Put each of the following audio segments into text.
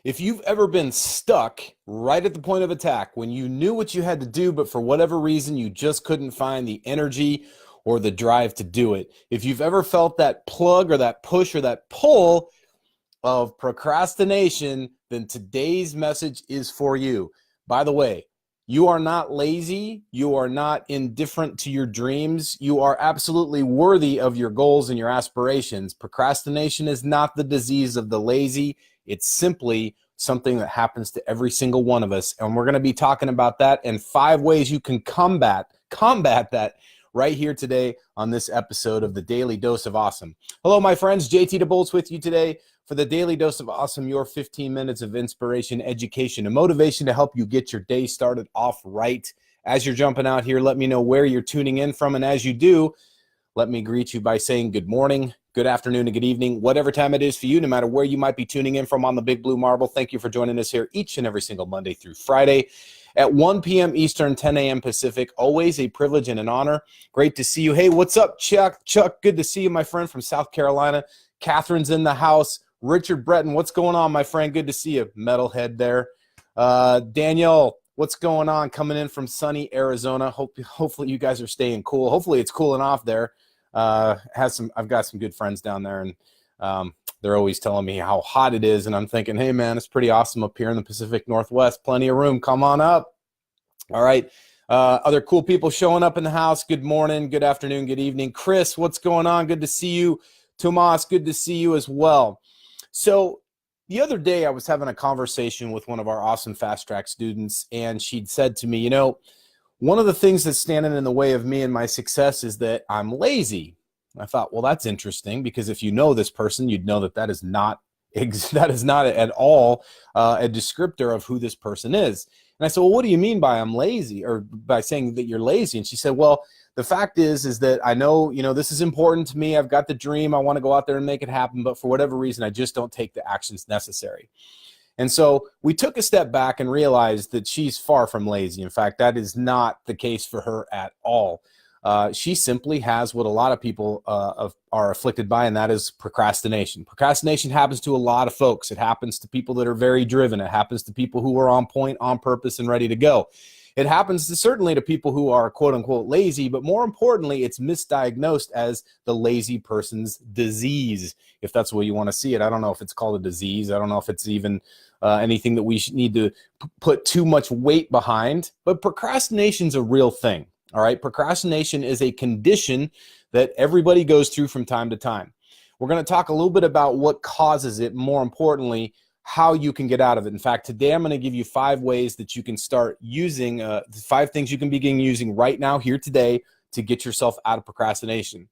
If you've ever been stuck right at the point of attack when you knew what you had to do, but for whatever reason, you just couldn't find the energy or the drive to do it. If you've ever felt that plug or that push or that pull of procrastination, then today's message is for you. By the way, you are not lazy. You are not indifferent to your dreams. You are absolutely worthy of your goals and your aspirations. Procrastination is not the disease of the lazy. It's simply something that happens to every single one of us. And we're going to be talking about that and 5 ways you can combat that right here today on this episode of the Daily Dose of Awesome. Hello, my friends. JT DeBolt's with you today for the Daily Dose of Awesome, your 15 minutes of inspiration, education, and motivation to help you get your day started off right. As you're jumping out here, let me know where you're tuning in from. And as you do, let me greet you by saying good morning, good afternoon, and good evening, whatever time it is for you, no matter where you might be tuning in from on the Big Blue Marble. Thank you for joining us here each and every single Monday through Friday at 1 p.m. Eastern, 10 a.m. Pacific. Always a privilege and an honor. Great to see you. Hey, what's up, Chuck? Chuck, good to see you, my friend from South Carolina. Catherine's in the house. Richard Breton, what's going on, my friend? Good to see you. Metalhead there. Danielle, what's going on? Coming in from sunny Arizona. Hopefully you guys are staying cool. Hopefully it's cooling off there. I've got some good friends down there, and they're always telling me how hot it is, and I'm thinking, hey man, it's pretty awesome up here in the Pacific Northwest. Plenty of room. Come on up. All right. Other cool people showing up in the house. Good morning, good afternoon, good evening. Chris, what's going on? Good to see you. Tomas, good to see you as well. So the other day I was having a conversation with one of our awesome fast track students, and she'd said to me, you know, one of the things that's standing in the way of me and my success is that I'm lazy. And I thought, well, that's interesting, because if you know this person, you'd know that that is not at all a descriptor of who this person is. And I said, well, what do you mean by I'm lazy, or by saying that you're lazy? And she said, well, the fact is that I know, this is important to me. I've got the dream. I want to go out there and make it happen. But for whatever reason, I just don't take the actions necessary. And so we took a step back and realized that she's far from lazy. In fact, that is not the case for her at all. She simply has what a lot of people are afflicted by, and that is procrastination. Procrastination happens to a lot of folks. It happens to people that are very driven. It happens to people who are on point, on purpose, and ready to go. It happens certainly to people who are quote unquote lazy, but more importantly, it's misdiagnosed as the lazy person's disease, if that's the way you want to see it. I don't know if it's called a disease. I don't know if it's even anything that we need to put too much weight behind, but procrastination is a real thing. All right. Procrastination is a condition that everybody goes through from time to time. We're going to talk a little bit about what causes it, more importantly, how you can get out of it. In fact, today I'm going to give you 5 ways that you can start using, 5 things you can begin using right now here today to get yourself out of procrastination.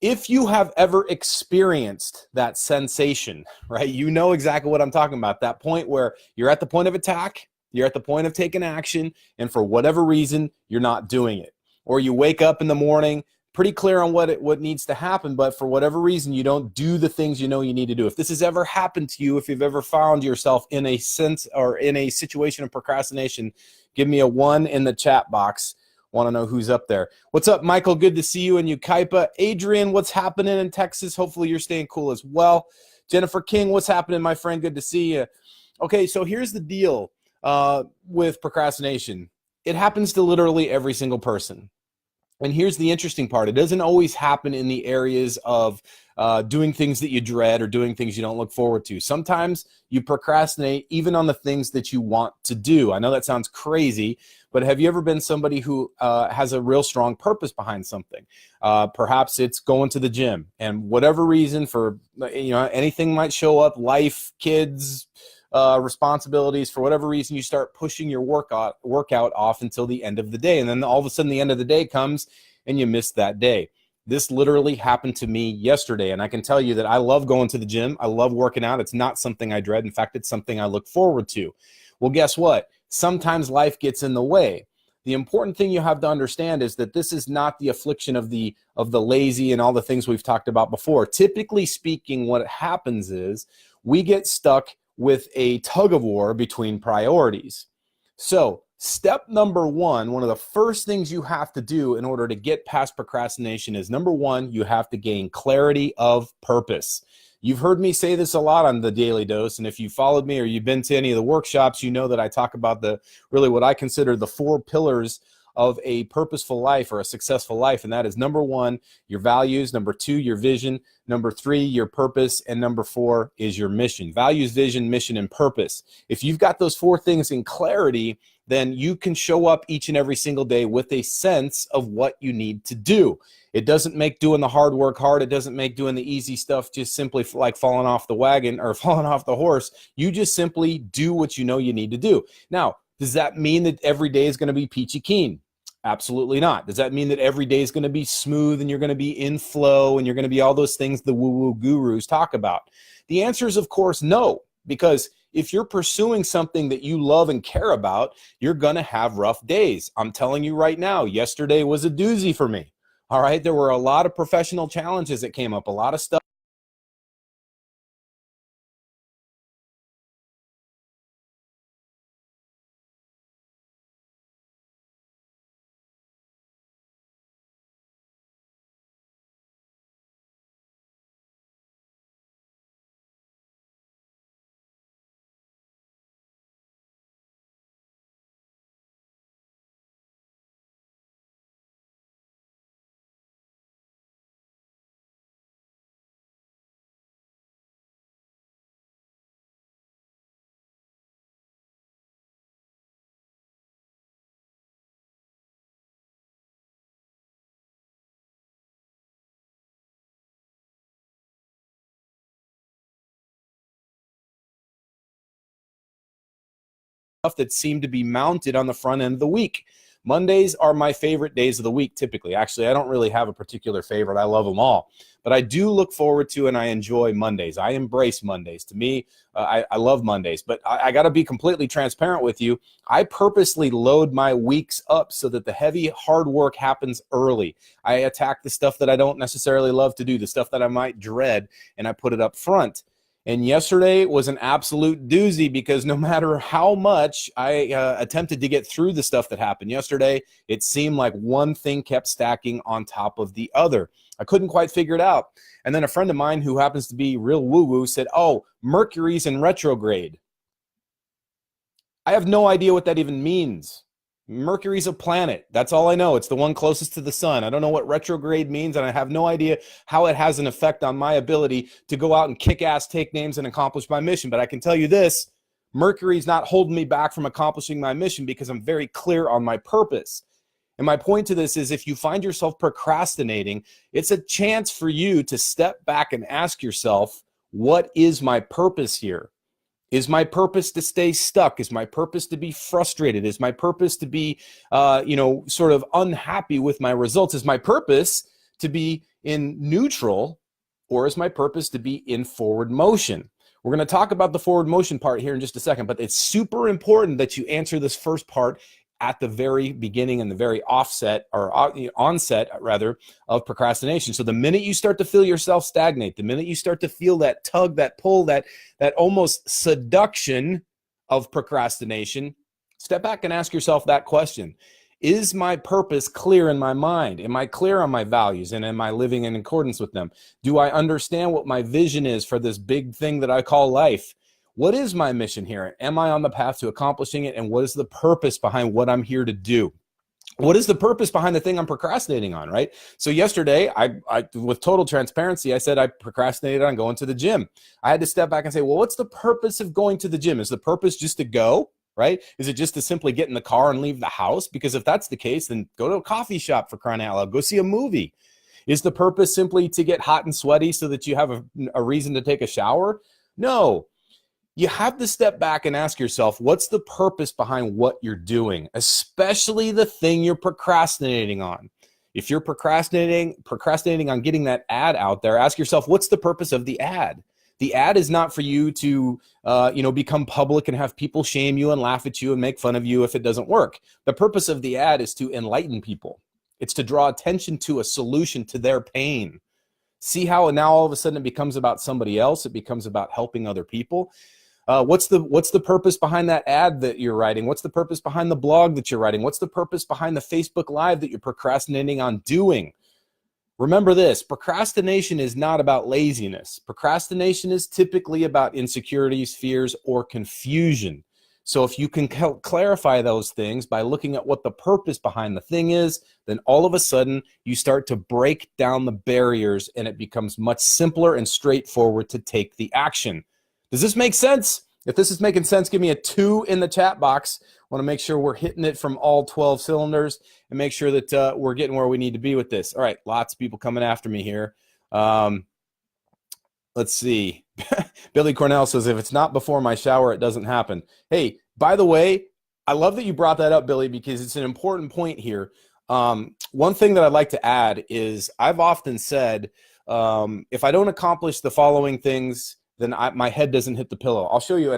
If you have ever experienced that sensation, right, you know exactly what I'm talking about, that point where you're at the point of attack, you're at the point of taking action, and for whatever reason, you're not doing it. Or you wake up in the morning, pretty clear on what needs to happen, but for whatever reason, you don't do the things you know you need to do. If this has ever happened to you, if you've ever found yourself in a sense or in a situation of procrastination, give me a 1 in the chat box. Want to know who's up there. What's up, Michael? Good to see you in Ukaipa. Adrian, what's happening in Texas? Hopefully you're staying cool as well. Jennifer King, what's happening, my friend? Good to see you. Okay, so here's the deal with procrastination. It happens to literally every single person. And here's the interesting part. It doesn't always happen in the areas of doing things that you dread or doing things you don't look forward to. Sometimes you procrastinate even on the things that you want to do. I know that sounds crazy, but have you ever been somebody who has a real strong purpose behind something? Perhaps it's going to the gym, and whatever reason, for anything might show up, life, kids, responsibilities, for whatever reason, you start pushing your workout off until the end of the day. And then all of a sudden the end of the day comes and you miss that day. This literally happened to me yesterday. And I can tell you that I love going to the gym. I love working out. It's not something I dread. In fact, it's something I look forward to. Well, guess what? Sometimes life gets in the way. The important thing you have to understand is that this is not the affliction of the lazy and all the things we've talked about before. Typically speaking, what happens is we get stuck with a tug of war between priorities. So Step number one of the first things you have to do in order to get past procrastination is, number one, you have to gain clarity of purpose. You've heard me say this a lot on the Daily Dose, and if you followed me or you've been to any of the workshops, you know that I talk about really what I consider the 4 pillars of a purposeful life or a successful life. And that is, number one, your values, number 2, your vision, number 3, your purpose, and number 4 is your mission. Values, vision, mission, and purpose. If you've got those 4 things in clarity, then you can show up each and every single day with a sense of what you need to do. It doesn't make doing the hard work hard. It doesn't make doing the easy stuff just simply like falling off the wagon or falling off the horse. You just simply do what you know you need to do. Now, does that mean that every day is going to be peachy keen? Absolutely not. Does that mean that every day is going to be smooth and you're going to be in flow and you're going to be all those things the woo-woo gurus talk about? The answer is, of course, no, because if you're pursuing something that you love and care about, you're going to have rough days. I'm telling you right now, yesterday was a doozy for me. All right. There were a lot of professional challenges that came up, a lot of stuff that seemed to be mounted on the front end of the week. Mondays are my favorite days of the week, typically. Actually, I don't really have a particular favorite. I love them all. But I do look forward to and I enjoy Mondays. I embrace Mondays. To me, I love Mondays. But I got to be completely transparent with you. I purposely load my weeks up so that the heavy, hard work happens early. I attack the stuff that I don't necessarily love to do, the stuff that I might dread, and I put it up front. And yesterday was an absolute doozy because no matter how much I attempted to get through the stuff that happened yesterday, it seemed like one thing kept stacking on top of the other. I couldn't quite figure it out. And then a friend of mine who happens to be real woo-woo said, "Oh, Mercury's in retrograde." I have no idea what that even means. Mercury's a planet. That's all I know. It's the one closest to the sun. I don't know what retrograde means, and I have no idea how it has an effect on my ability to go out and kick ass, take names, and accomplish my mission. But I can tell you this, Mercury's not holding me back from accomplishing my mission because I'm very clear on my purpose. And my point to this is, if you find yourself procrastinating, it's a chance for you to step back and ask yourself, what is my purpose here? Is my purpose to stay stuck? Is my purpose to be frustrated? Is my purpose to be, sort of unhappy with my results? Is my purpose to be in neutral, or is my purpose to be in forward motion? We're going to talk about the forward motion part here in just a second, but it's super important that you answer this first part at the very beginning and the very onset rather of procrastination. So the minute you start to feel yourself stagnate, the minute you start to feel that tug, that pull, that almost seduction of procrastination, step back and ask yourself that question. Is my purpose clear in my mind? Am I clear on my values, and am I living in accordance with them? Do I understand what my vision is for this big thing that I call life? What is my mission here? Am I on the path to accomplishing it? And what is the purpose behind what I'm here to do? What is the purpose behind the thing I'm procrastinating on, right? So yesterday, I with total transparency, I said I procrastinated on going to the gym. I had to step back and say, well, what's the purpose of going to the gym? Is the purpose just to go, right? Is it just to simply get in the car and leave the house? Because if that's the case, then go to a coffee shop, for crying out loud. Go see a movie. Is the purpose simply to get hot and sweaty so that you have a reason to take a shower? No. You have to step back and ask yourself, what's the purpose behind what you're doing, especially the thing you're procrastinating on. If you're procrastinating on getting that ad out there, ask yourself, what's the purpose of the ad? The ad is not for you to, become public and have people shame you and laugh at you and make fun of you if it doesn't work. The purpose of the ad is to enlighten people. It's to draw attention to a solution to their pain. See how now all of a sudden it becomes about somebody else. It becomes about helping other people. What's the purpose behind that ad that you're writing? What's the purpose behind the blog that you're writing? What's the purpose behind the Facebook Live that you're procrastinating on doing? Remember this, procrastination is not about laziness. Procrastination is typically about insecurities, fears, or confusion. So if you can clarify those things by looking at what the purpose behind the thing is, then all of a sudden you start to break down the barriers and it becomes much simpler and straightforward to take the action. Does this make sense? If this is making sense, give me a 2 in the chat box. I want to make sure we're hitting it from all 12 cylinders and make sure that we're getting where we need to be with this. All right, lots of people coming after me here. Let's see. Billy Cornell says, if it's not before my shower, it doesn't happen. Hey, by the way, I love that you brought that up, Billy, because it's an important point here. One thing that I'd like to add is I've often said, if I don't accomplish the following things, then my head doesn't hit the pillow. I'll show you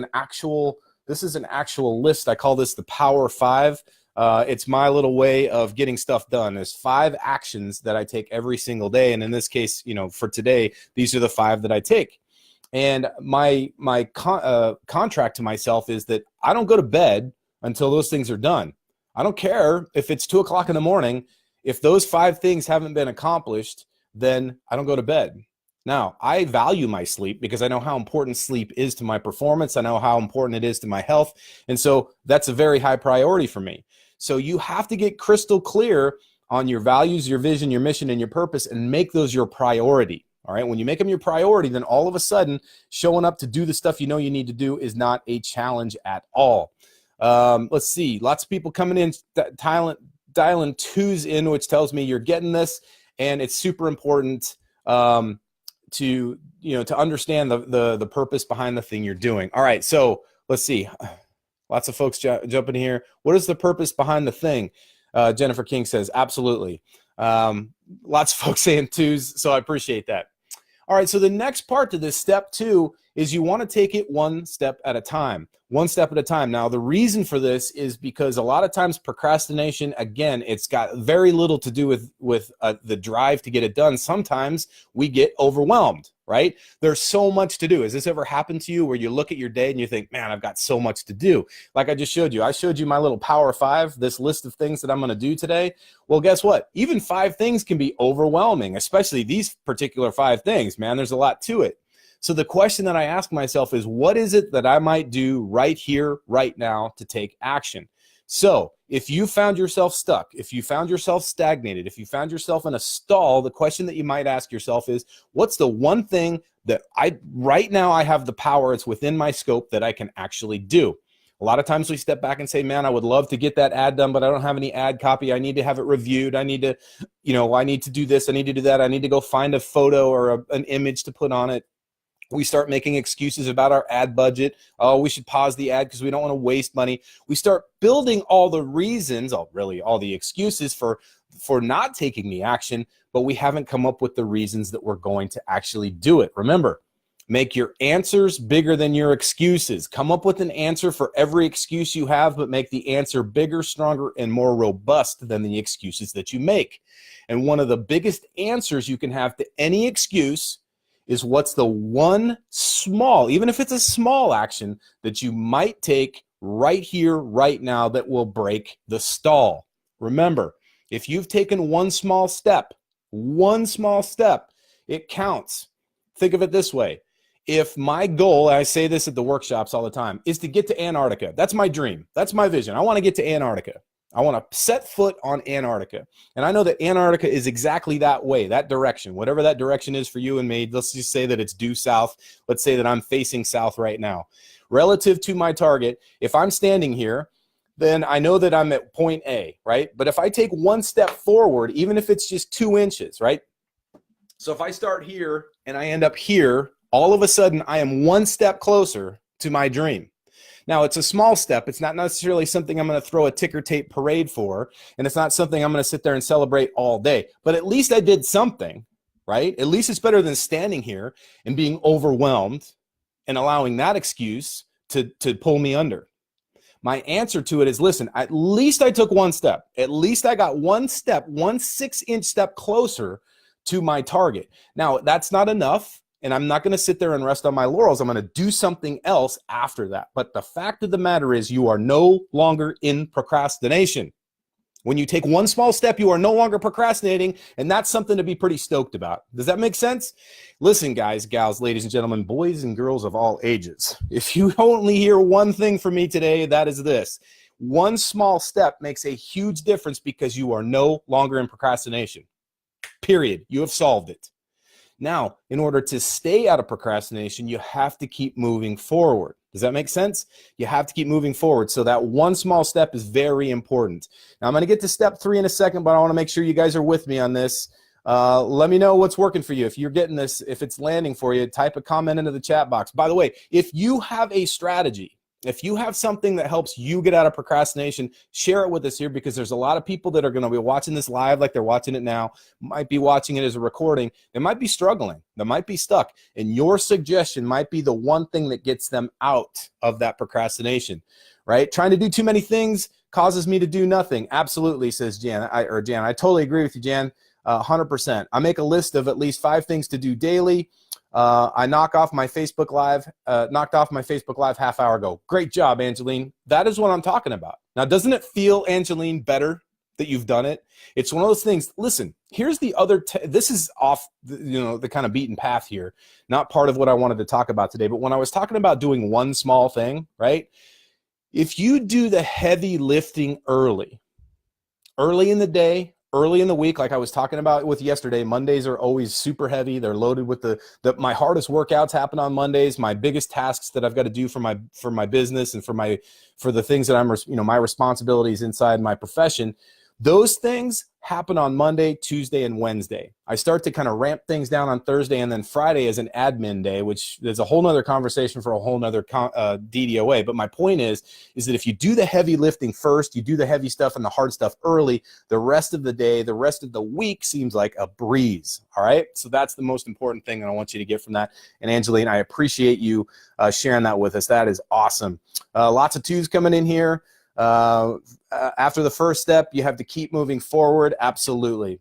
this is an actual list. I call this the Power 5. It's my little way of getting stuff done. There's 5 actions that I take every single day. And in this case, for today, these are the 5 that I take. And my contract to myself is that I don't go to bed until those things are done. I don't care if it's 2 o'clock in the morning. If those 5 things haven't been accomplished, then I don't go to bed. Now, I value my sleep because I know how important sleep is to my performance. I know how important it is to my health. And so that's a very high priority for me. So you have to get crystal clear on your values, your vision, your mission, and your purpose, and make those your priority. All right. When you make them your priority, then all of a sudden showing up to do the stuff you know you need to do is not a challenge at all. Let's see. Lots of people coming in, dialing 2s in, which tells me you're getting this. And it's super important to understand the purpose behind the thing you're doing. All right. So let's see. Lots of folks jumping here. What is the purpose behind the thing? Jennifer King says, absolutely. Lots of folks saying 2s. So I appreciate that. All right, so the next part to this step 2 is you want to take it one step at a time. One step at a time. Now, the reason for this is because a lot of times procrastination, again, it's got very little to do with the drive to get it done. Sometimes we get overwhelmed, right? There's so much to do. Has this ever happened to you where you look at your day and you think, man, I've got so much to do? Like I just showed you. I showed you my little Power 5, this list of things that I'm going to do today. Well, guess what? Even 5 things can be overwhelming, especially these particular 5 things, man. There's a lot to it. So the question that I ask myself is, what is it that I might do right here, right now to take action? So if you found yourself stuck, if you found yourself stagnated, if you found yourself in a stall, the question that you might ask yourself is, what's the one thing that right now I have the power, it's within my scope that I can actually do? A lot of times we step back and say, man, I would love to get that ad done, but I don't have any ad copy. I need to have it reviewed. I need to, I need to do this. I need to do that. I need to go find a photo or an image to put on it. We start making excuses about our ad budget. Oh, we should pause the ad because we don't want to waste money. We start building all the reasons, all the excuses for not taking the action, but we haven't come up with the reasons that we're going to actually do it. Remember, make your answers bigger than your excuses. Come up with an answer for every excuse you have, but make the answer bigger, stronger, and more robust than the excuses that you make. And one of the biggest answers you can have to any excuse is what's the one small, even if it's a small action that you might take right here, right now that will break the stall. Remember, if you've taken one small step, it counts. Think of it this way. If my goal, I say this at the workshops all the time, is to get to Antarctica. That's my dream. That's my vision. I want to get to Antarctica. I want to set foot on Antarctica. And I know that Antarctica is exactly that way, that direction, whatever that direction is for you and me. Let's just say that it's due south. Let's say that I'm facing south right now. Relative to my target, if I'm standing here, then I know that I'm at point A, right? But if I take one step forward, even if it's just 2 inches, right? So if I start here and I end up here, all of a sudden I am one step closer to my dream. Now, it's a small step. It's not necessarily something I'm going to throw a ticker tape parade for, and it's not something I'm going to sit there and celebrate all day. But at least I did something, right? At least it's better than standing here and being overwhelmed and allowing that excuse to pull me under. My answer to it is, listen, at least I took one step. At least I got one step, 1 6-inch step closer to my target. Now, that's not enough. and I'm not going to sit there and rest on my laurels. I'm going to do something else after that. But the fact of the matter is you are no longer in procrastination. When you take one small step, you are no longer procrastinating, and that's something to be pretty stoked about. Does that make sense? Listen, guys, gals, ladies and gentlemen, boys and girls of all ages, if you only hear one thing from me today, that is this. One small step makes a huge difference because you are no longer in procrastination. Period. You have solved it. Now, in order to stay out of procrastination, you have to keep moving forward. Does that make sense? You have to keep moving forward. So that one small step is very important. Now, I'm going to get to step 3 in a second, but I want to make sure you guys are with me on this. Let me know what's working for you. If you're getting this, if it's landing for you, type a comment into the chat box. By the way, if you have a strategy, if you have something that helps you get out of procrastination, share it with us here, because there's a lot of people that are going to be watching this live like they're watching it now, might be watching it as a recording. They might be struggling. They might be stuck. And your suggestion might be the one thing that gets them out of that procrastination, right? Trying to do too many things causes me to do nothing. Absolutely, says Jan. I totally agree with you, Jan, 100%. I make a list of at least 5 things to do daily. I knocked off my Facebook Live half hour ago. Great job, Angeline. That is what I'm talking about. Now, doesn't it feel, Angeline, better that you've done it? It's one of those things. Listen, here's the other, this is off, the kind of beaten path here, not part of what I wanted to talk about today. But when I was talking about doing one small thing, right? If you do the heavy lifting early in the day, early in the week, like I was talking about with yesterday, Mondays are always super heavy. They're loaded with my hardest workouts happen on Mondays. My biggest tasks that I've got to do for my business and for the things that I'm, my responsibilities inside my profession. Those things happen on Monday, Tuesday, and Wednesday. I start to kind of ramp things down on Thursday, and then Friday is an admin day, which is a whole nother conversation for a whole nother DDOA. But my point is that if you do the heavy lifting first, you do the heavy stuff and the hard stuff early, the rest of the day, the rest of the week seems like a breeze. All right. So that's the most important thing that I want you to get from that. And Angeline, I appreciate you sharing that with us. That is awesome. Lots of 2s coming in here. After the first step, you have to keep moving forward. Absolutely.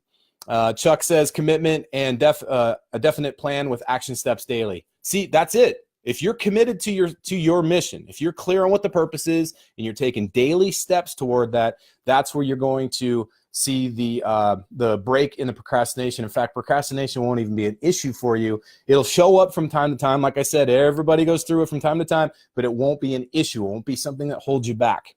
Chuck says commitment and a definite plan with action steps daily. See, that's it. If you're committed to your mission, if you're clear on what the purpose is and you're taking daily steps toward that, that's where you're going to see the break in the procrastination. In fact, procrastination won't even be an issue for you. It'll show up from time to time. Like I said, everybody goes through it from time to time, but it won't be an issue. It won't be something that holds you back.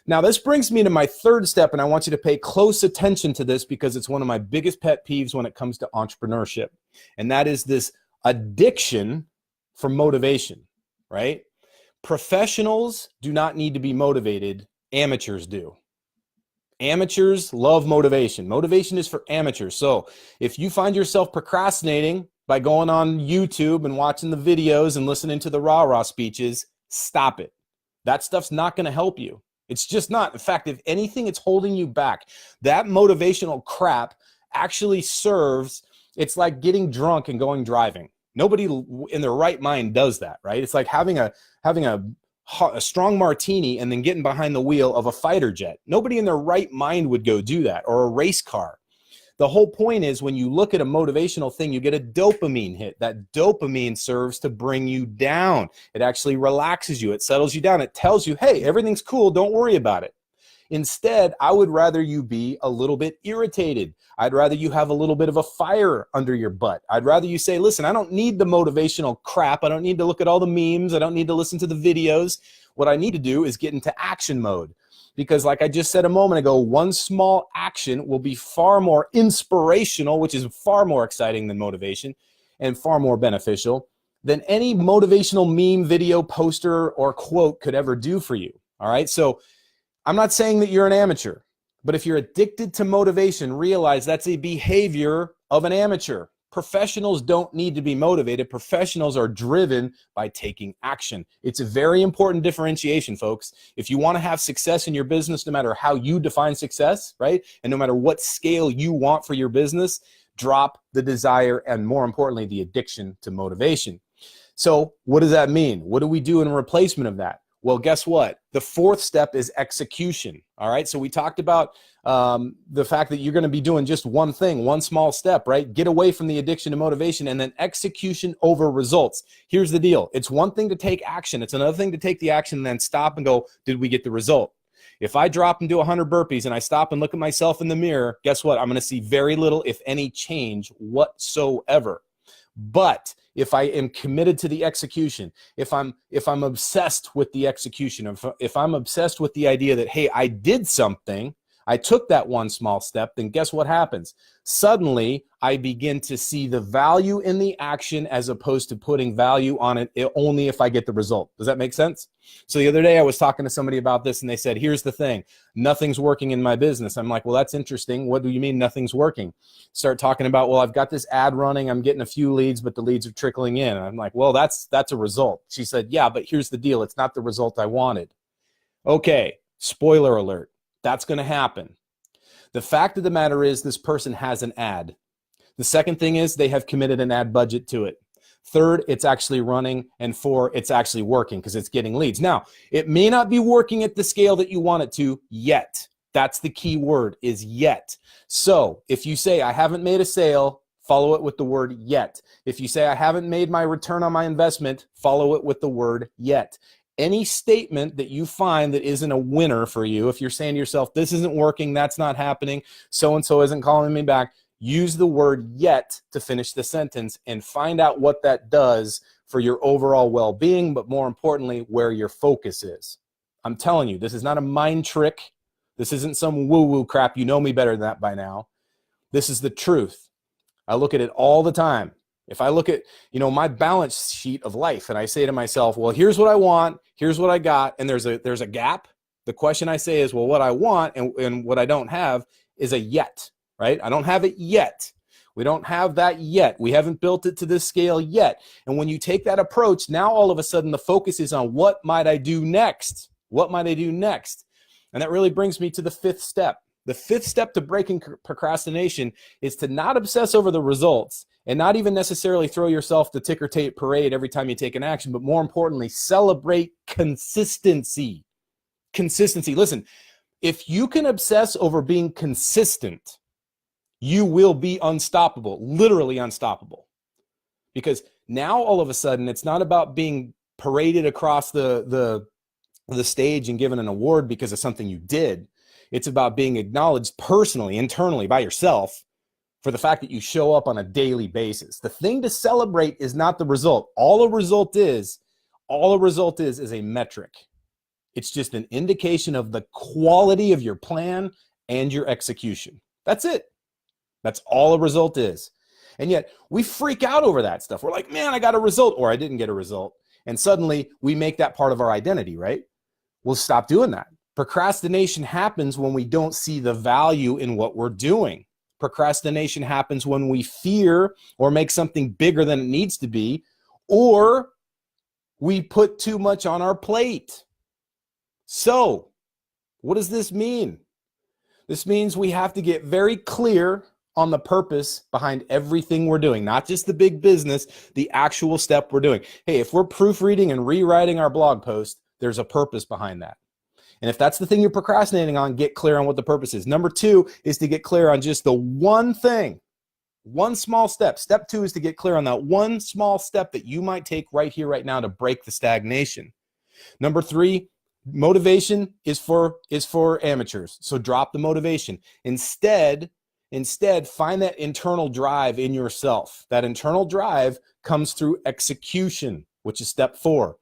Now, this brings me to my 3rd step, and I want you to pay close attention to this because it's one of my biggest pet peeves when it comes to entrepreneurship, and that is this addiction for motivation, right? Professionals do not need to be motivated. Amateurs do. Amateurs love motivation. Motivation is for amateurs. So if you find yourself procrastinating by going on YouTube and watching the videos and listening to the rah-rah speeches, stop it. That stuff's not going to help you. It's just not. In fact, if anything, it's holding you back. That motivational crap actually serves, it's like getting drunk and going driving. Nobody in their right mind does that, right? It's like having a strong martini and then getting behind the wheel of a fighter jet. Nobody in their right mind would go do that, or a race car. The whole point is when you look at a motivational thing, you get a dopamine hit. That dopamine serves to bring you down. It actually relaxes you. It settles you down. It tells you, hey, everything's cool. Don't worry about it. Instead, I would rather you be a little bit irritated. I'd rather you have a little bit of a fire under your butt. I'd rather you say, listen, I don't need the motivational crap. I don't need to look at all the memes. I don't need to listen to the videos. What I need to do is get into action mode. Because like I just said a moment ago, one small action will be far more inspirational, which is far more exciting than motivation and far more beneficial than any motivational meme, video, poster, or quote could ever do for you. All right. So I'm not saying that you're an amateur, but if you're addicted to motivation, realize that's a behavior of an amateur. Professionals don't need to be motivated. Professionals are driven by taking action. It's a very important differentiation, folks. If you want to have success in your business, no matter how you define success, right? And no matter what scale you want for your business, drop the desire and, more importantly, the addiction to motivation. So what does that mean? What do we do in replacement of that? Well, guess what? The fourth step is execution. All right. So we talked about the fact that you're going to be doing just one thing, one small step, right? Get away from the addiction to motivation, and then execution over results. Here's the deal. It's one thing to take action. It's another thing to take the action and then stop and go, did we get the result? If I drop and do 100 burpees and I stop and look at myself in the mirror, guess what? I'm going to see very little, if any, change whatsoever. But if I am committed to the execution, if I'm obsessed with the execution, if I'm obsessed with the idea that, hey, I did something, I took that one small step, then guess what happens? Suddenly, I begin to see the value in the action as opposed to putting value on it only if I get the result. Does that make sense? So the other day I was talking to somebody about this and they said, here's the thing, nothing's working in my business. I'm like, well, that's interesting. What do you mean nothing's working? Start talking about, well, I've got this ad running, I'm getting a few leads, but the leads are trickling in. And I'm like, well, that's a result. She said, yeah, but here's the deal. It's not the result I wanted. Okay, spoiler alert. That's going to happen. The fact of the matter is this person has an ad. The second thing is they have committed an ad budget to it. Third, it's actually running. And four, it's actually working because it's getting leads. Now, it may not be working at the scale that you want it to yet. That's the key word, is yet. So if you say, I haven't made a sale, follow it with the word yet. If you say, I haven't made my return on my investment, follow it with the word yet. Any statement that you find that isn't a winner for you, if you're saying to yourself, this isn't working, that's not happening, so-and-so isn't calling me back, use the word yet to finish the sentence and find out what that does for your overall well-being, but more importantly, where your focus is. I'm telling you, this is not a mind trick. This isn't some woo-woo crap. You know me better than that by now. This is the truth. I look at it all the time. If I look at, my balance sheet of life and I say to myself, well, here's what I want, here's what I got, and there's a gap, the question I say is, well, what I want and what I don't have is a yet, right? I don't have it yet. We don't have that yet. We haven't built it to this scale yet. And when you take that approach, now all of a sudden the focus is on what might I do next? What might I do next? And that really brings me to the fifth step. The fifth step to breaking procrastination is to not obsess over the results and not even necessarily throw yourself the ticker tape parade every time you take an action, but more importantly, celebrate consistency. Consistency. Listen, if you can obsess over being consistent, you will be unstoppable, literally unstoppable. Because now all of a sudden, it's not about being paraded across the stage and given an award because of something you did. It's about being acknowledged personally, internally, by yourself for the fact that you show up on a daily basis. The thing to celebrate is not the result. All a result is a metric. It's just an indication of the quality of your plan and your execution. That's it. That's all a result is. And yet we freak out over that stuff. We're like, man, I got a result, or I didn't get a result. And suddenly we make that part of our identity, right? We'll stop doing that. Procrastination happens when we don't see the value in what we're doing. Procrastination happens when we fear or make something bigger than it needs to be, or we put too much on our plate. So, what does this mean? This means we have to get very clear on the purpose behind everything we're doing, not just the big business, the actual step we're doing. Hey, if we're proofreading and rewriting our blog post, there's a purpose behind that. And if that's the thing you're procrastinating on, get clear on what the purpose is. Number two is to get clear on just the one thing, one small step. Step two is to get clear on that one small step that you might take right here, right now to break the stagnation. Number three, motivation is for amateurs. So drop the motivation. Instead, find that internal drive in yourself. That internal drive comes through execution, which is step four.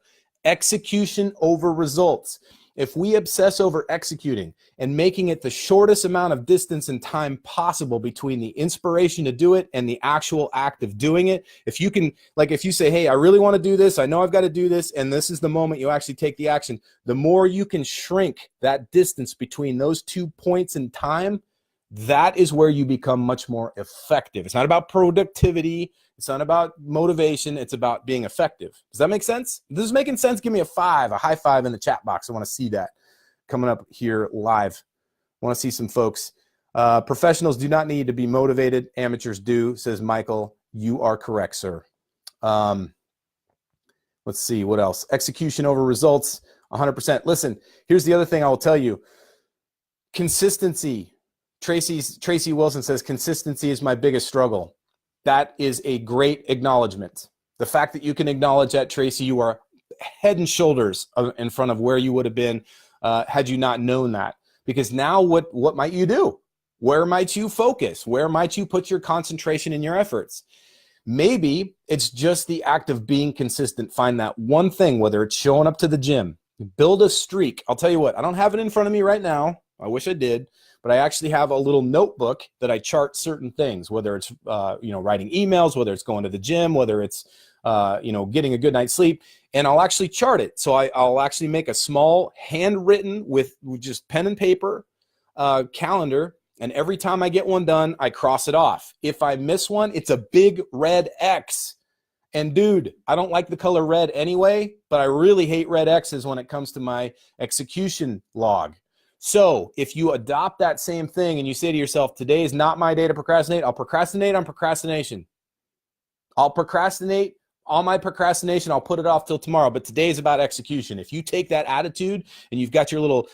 Execution over results. If we obsess over executing and making it the shortest amount of distance and time possible between the inspiration to do it and the actual act of doing it, if you can, like if you say, hey, I really want to do this, I know I've got to do this, and this is the moment you actually take the action, the more you can shrink that distance between those 2 points in time, that is where you become much more effective. It's not about productivity. It's not about motivation. It's about being effective. Does that make sense? If this is making sense, give me a high five in the chat box. I want to see that coming up here live. I want to see some folks. Professionals do not need to be motivated. Amateurs do, says Michael. You are correct, sir. Let's see what else. Execution over results. 100%. Listen, here's the other thing I will tell you. Consistency. Tracy Wilson says, consistency is my biggest struggle. That is a great acknowledgement. The fact that you can acknowledge that, Tracy, you are head and shoulders in front of where you would have been had you not known that. Because now what might you do? Where might you focus? Where might you put your concentration and your efforts? Maybe it's just the act of being consistent. Find that one thing, whether it's showing up to the gym, build a streak. I'll tell you what, I don't have it in front of me right now. I wish I did, but I actually have a little notebook that I chart certain things, whether it's, writing emails, whether it's going to the gym, whether it's, getting a good night's sleep, and I'll actually chart it. So I'll actually make a small handwritten with just pen and paper calendar. And every time I get one done, I cross it off. If I miss one, it's a big red X. And dude, I don't like the color red anyway, but I really hate red X's when it comes to my execution log. So if you adopt that same thing and you say to yourself, today is not my day to procrastinate, I'll procrastinate on procrastination. I'll procrastinate on my procrastination. I'll put it off till tomorrow, but today is about execution. If you take that attitude and you've got your little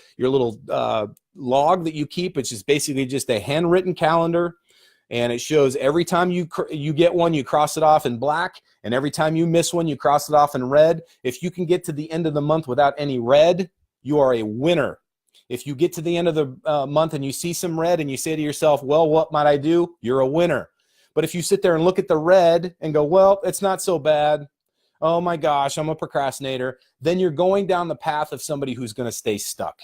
log that you keep, which is basically just a handwritten calendar, and it shows every time you get one, you cross it off in black, and every time you miss one, you cross it off in red. If you can get to the end of the month without any red, you are a winner. If you get to the end of the month and you see some red and you say to yourself, well, what might I do? You're a winner. But if you sit there and look at the red and go, well, it's not so bad. Oh my gosh, I'm a procrastinator. Then you're going down the path of somebody who's going to stay stuck.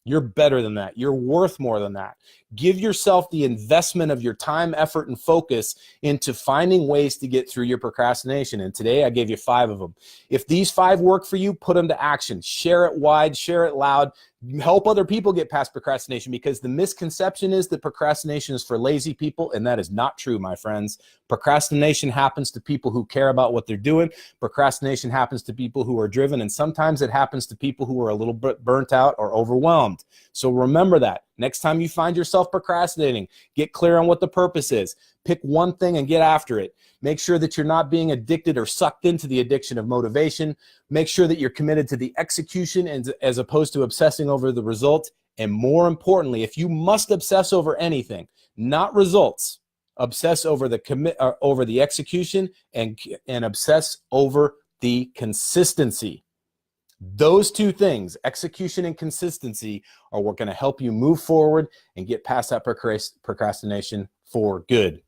You're better than that. You're worth more than that. Give yourself the investment of your time, effort, and focus into finding ways to get through your procrastination. And today I gave you 5 of them. If these 5 work for you, put them to action. Share it wide, share it loud. Help other people get past procrastination, because the misconception is that procrastination is for lazy people, and that is not true, my friends. Procrastination happens to people who care about what they're doing. Procrastination happens to people who are driven, and sometimes it happens to people who are a little bit burnt out or overwhelmed. So remember that. Next time you find yourself procrastinating, get clear on what the purpose is. Pick one thing and get after it. Make sure that you're not being addicted or sucked into the addiction of motivation. Make sure that you're committed to the execution as opposed to obsessing over the result. And more importantly, if you must obsess over anything, not results, obsess over the execution and obsess over the consistency. Those 2 things, execution and consistency, are what going to help you move forward and get past that procrastination for good.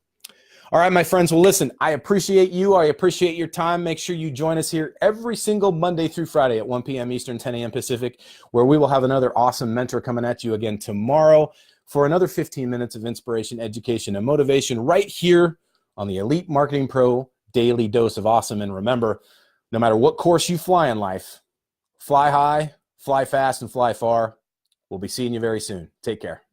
All right, my friends. Well, listen, I appreciate you. I appreciate your time. Make sure you join us here every single Monday through Friday at 1 p.m. Eastern, 10 a.m. Pacific, where we will have another awesome mentor coming at you again tomorrow for another 15 minutes of inspiration, education, and motivation right here on the Elite Marketing Pro Daily Dose of Awesome. And remember, no matter what course you fly in life, fly high, fly fast, and fly far. We'll be seeing you very soon. Take care.